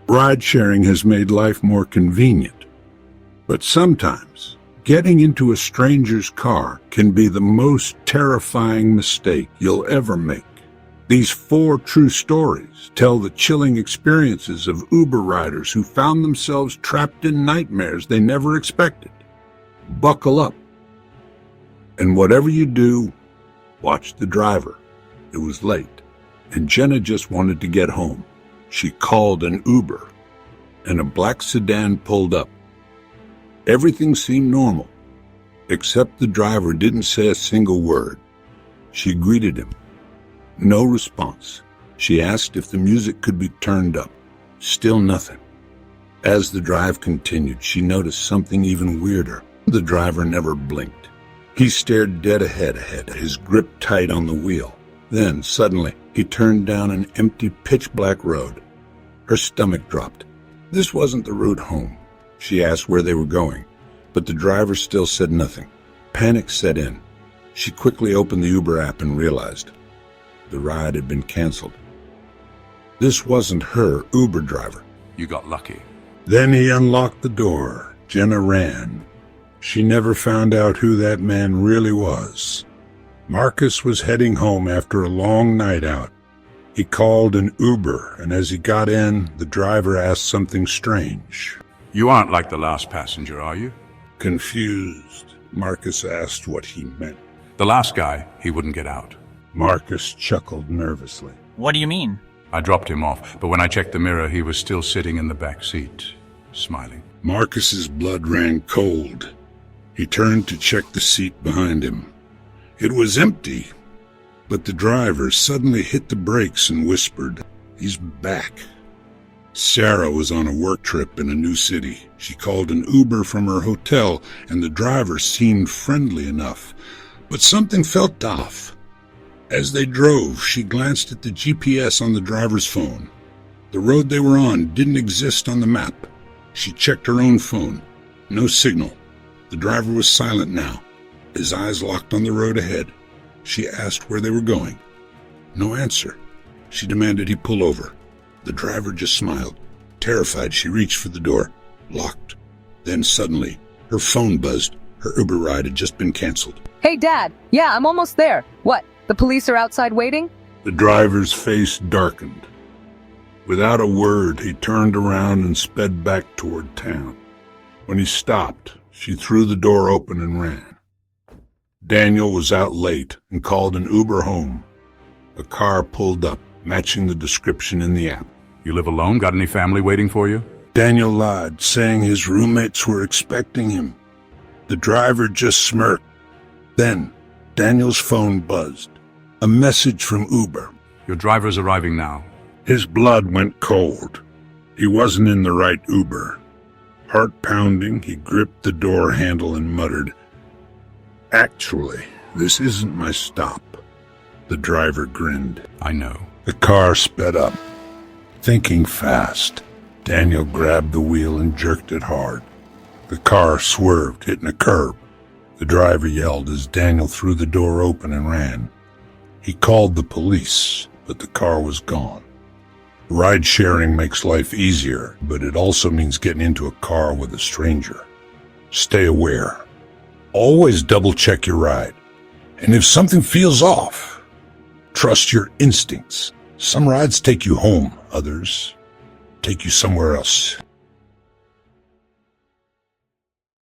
Ride-sharing has made life more convenient, but sometimes getting into a stranger's car can be the most terrifying mistake you'll ever make. These 4 true stories tell the chilling experiences of Uber riders who found themselves trapped in nightmares they never expected. Buckle up. And whatever you do, watch the driver. It was late, and Jenna just wanted to get home. She called an Uber, and a black sedan pulled up. Everything seemed normal, except the driver didn't say a single word. She greeted him. No response. She asked if the music could be turned up. Still nothing. As the drive continued, she noticed something even weirder. The driver never blinked. He stared dead ahead, his grip tight on the wheel. Then, suddenly, he turned down an empty, pitch-black road. Her stomach dropped. This wasn't the route home. She asked where they were going, but the driver still said nothing. Panic set in. She quickly opened the Uber app and realized the ride had been canceled. This wasn't her Uber driver. You got lucky. Then he unlocked the door. Jenna ran. She never found out who that man really was. Marcus was heading home after a long night out. He called an Uber, and as he got in, the driver asked something strange. You aren't like the last passenger, are you? Confused, Marcus asked what he meant. The last guy, he wouldn't get out. Marcus chuckled nervously. What do you mean? I dropped him off, but when I checked the mirror, he was still sitting in the back seat, smiling. Marcus's blood ran cold. He turned to check the seat behind him. It was empty, but the driver suddenly hit the brakes and whispered, "He's back." Sarah was on a work trip in a new city. She called an Uber from her hotel, and the driver seemed friendly enough, but something felt off. As they drove, she glanced at the GPS on the driver's phone. The road they were on didn't exist on the map. She checked her own phone. No signal. The driver was silent now, his eyes locked on the road ahead. She asked where they were going. No answer. She demanded he pull over. The driver just smiled. Terrified, she reached for the door. Locked. Then suddenly, her phone buzzed. Her Uber ride had just been canceled. Hey, Dad. Yeah, I'm almost there. What? The police are outside waiting? The driver's face darkened. Without a word, he turned around and sped back toward town. When he stopped, she threw the door open and ran. Daniel was out late and called an Uber home. A car pulled up, matching the description in the app. You live alone? Got any family waiting for you? Daniel lied, saying his roommates were expecting him. The driver just smirked. Then, Daniel's phone buzzed. A message from Uber. Your driver's arriving now. His blood went cold. He wasn't in the right Uber. Heart pounding, he gripped the door handle and muttered, "Actually, this isn't my stop." The driver grinned. I know. The car sped up. Thinking fast, Daniel grabbed the wheel and jerked it hard. The car swerved, hitting a curb. The driver yelled as Daniel threw the door open and ran. He called the police, but the car was gone. Ride-sharing makes life easier, but it also means getting into a car with a stranger. Stay aware. Always double-check your ride. And if something feels off, trust your instincts. Some rides take you home, others take you somewhere else.